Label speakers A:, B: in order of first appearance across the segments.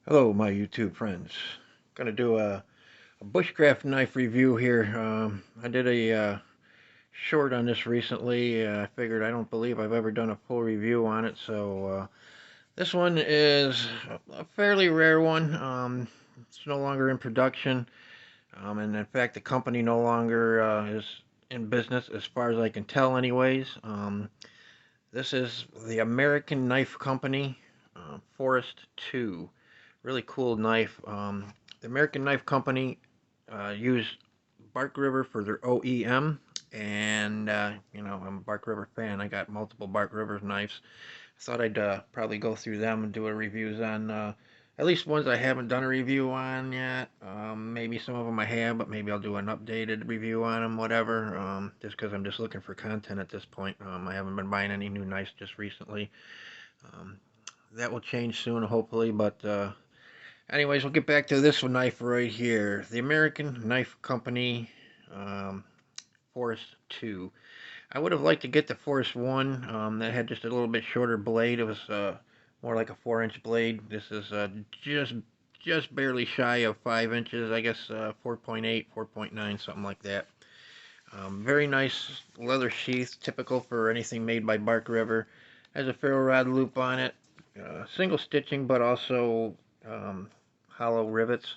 A: Hello, my YouTube friends. Gonna do a bushcraft knife review here. I did a short on this recently. I figured I don't believe I've ever done a full review on it, so this one is a fairly rare one. It's no longer in production, and in fact, the company no longer is in business, as far as I can tell, anyways. This is the American Knife Company, Forest 2. Really cool knife. The American Knife Company used Bark River for their OEM, and I'm a Bark River fan. I got multiple Bark River knives. I thought I'd probably go through them and do a reviews on at least ones I haven't done a review on yet. Maybe some of them I have, but maybe I'll do an updated review on them, whatever. Just because I'm just looking for content at this point. I haven't been buying any new knives just recently. Um, that will change soon, hopefully, but anyways, we'll get back to this knife right here. The American Knife Company Forest 2. I would have liked to get the Forest 1 that had just a little bit shorter blade. It was more like a 4-inch blade. This is just barely shy of 5 inches. I guess 4.8, 4.9, something like that. Very nice leather sheath, typical for anything made by Bark River. Has a ferro rod loop on it. Single stitching, but also hollow rivets.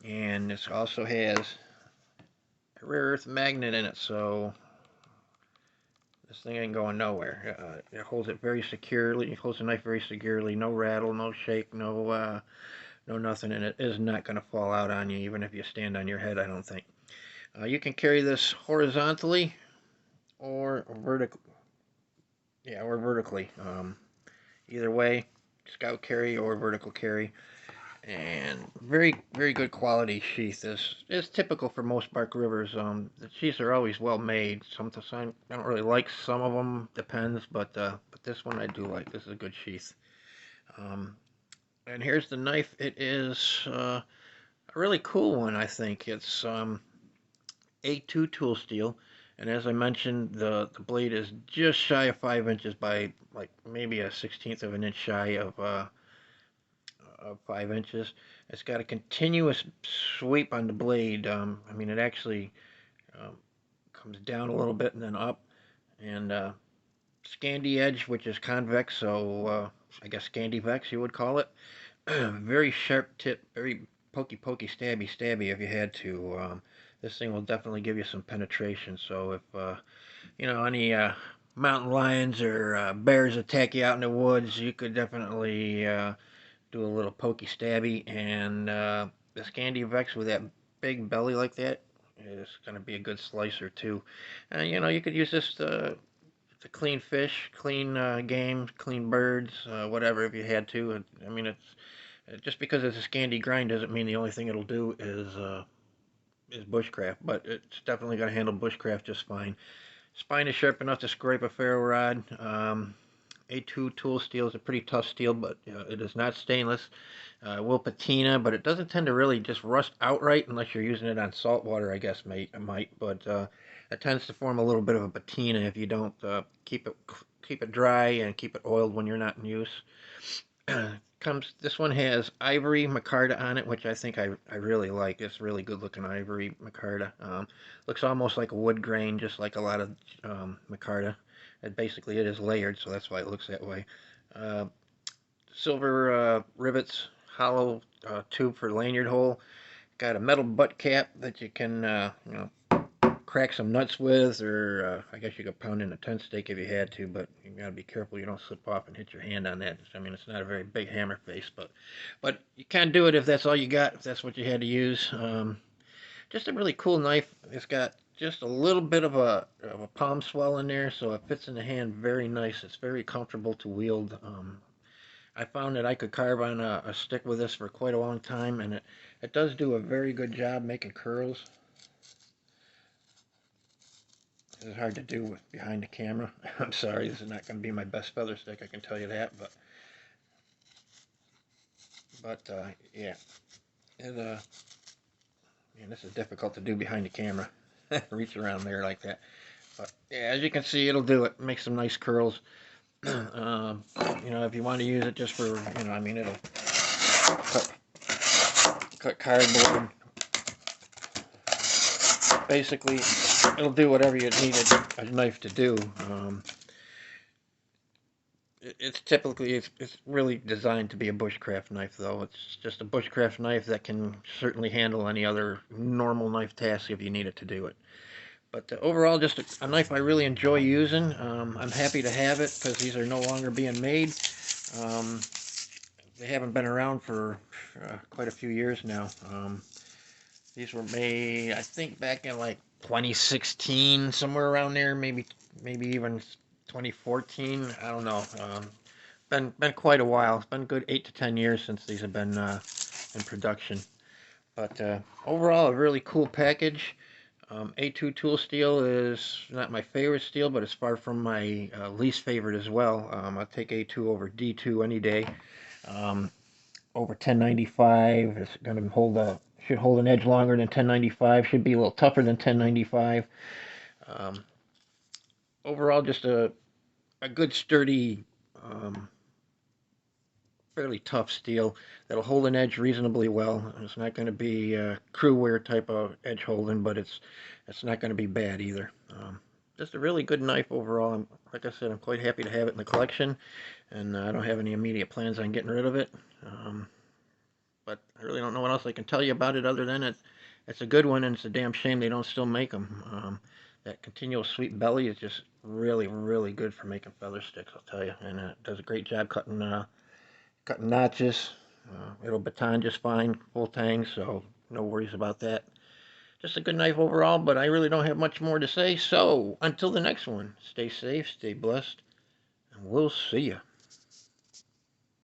A: And this also has a rare earth magnet in it, so this thing ain't going nowhere. It holds it very securely. It holds the knife very securely. No rattle, no shake, no nothing, and it is not going to fall out on you, even if you stand on your head, I don't think. You can carry this horizontally or vertically. Yeah, or vertically. Either way, scout carry or vertical carry. And very good quality sheath. Is typical for most Bark Rivers. The sheaths are always well made. Sometimes I don't really like some of them, depends, but this one I do like. This is a good sheath. Um, and here's the knife. It is a really cool one, I think. It's A2 tool steel, and as I mentioned, the blade is just shy of 5 inches by like maybe a 16th of an inch shy of 5 inches. It's got a continuous sweep on the blade. I mean, it actually um, comes down a little bit and then up. And Scandi edge, which is convex, so I guess Scandivex you would call it. Very sharp tip, very pokey, stabby if you had to. This thing will definitely give you some penetration. So if any mountain lions or bears attack you out in the woods, you could definitely do a little pokey stabby, and the Scandi Vex with that big belly like that is going to be a good slicer too. You could use this to clean fish, clean game, clean birds, whatever if you had to. I mean, it's just because it's a Scandi grind doesn't mean the only thing it'll do is bushcraft, but it's definitely going to handle bushcraft just fine. Spine is sharp enough to scrape a ferro rod. A2 tool steel is a pretty tough steel, but it is not stainless. It will patina, but it doesn't tend to really just rust outright unless you're using it on salt water, I guess, it might. But it tends to form a little bit of a patina if you don't keep it dry and keep it oiled when you're not in use. This one has ivory micarta on it, which I think I really like. It's really good looking ivory micarta. Looks almost like a wood grain, just like a lot of micarta. And basically it is layered, so that's why it looks that way. Uh, Silver rivets, hollow tube for lanyard hole. Got a metal butt cap that you can crack some nuts with, or I guess you could pound in a tent stake if you had to, but you gotta be careful you don't slip off and hit your hand on that. I mean, it's not a very big hammer face, but you can do it if that's all you got, if that's what you had to use. Just a really cool knife. It's got just a little bit of a palm swell in there, so it fits in the hand very nice. It's very comfortable to wield. I found that I could carve on a stick with this for quite a long time, and it does do a very good job making curls. This is hard to do with behind the camera. I'm sorry, this is not going to be my best feather stick, I can tell you that, but yeah, it, man, this is difficult to do behind the camera. Reach around there like that. But yeah, as you can see, it'll do it. Make some nice curls. If you want to use it just for, I mean, cut cardboard. Basically, it'll do whatever you need a knife to do. It's really designed to be a bushcraft knife, though. It's just a bushcraft knife that can certainly handle any other normal knife task if you need it to do it. But overall, just a knife I really enjoy using. I'm happy to have it because these are no longer being made. Um, they haven't been around for quite a few years now. These were made, I think, back in like 2016, somewhere around there, maybe even 2014. I don't know. Been quite a while. It's been a good 8 to 10 years since these have been in production. But overall, a really cool package. A2 tool steel is not my favorite steel, but it's far from my least favorite as well. I'll take A2 over D2 any day. Over 1095, it's going to should hold an edge longer than 1095. Should be a little tougher than 1095. Um, Overall, just a good sturdy, fairly tough steel that'll hold an edge reasonably well. It's not going to be crew wear type of edge holding, but it's not going to be bad either. Just a really good knife overall. Like I said, I'm quite happy to have it in the collection, and I don't have any immediate plans on getting rid of it. But I really don't know what else I can tell you about it other than it's a good one, and it's a damn shame they don't still make them. That continual sweet belly is just really, really good for making feather sticks, I'll tell you, and it does a great job cutting notches. It'll baton just fine, full tang, so no worries about that. Just a good knife overall, but I really don't have much more to say. So until the next one, stay safe, stay blessed, and we'll see you.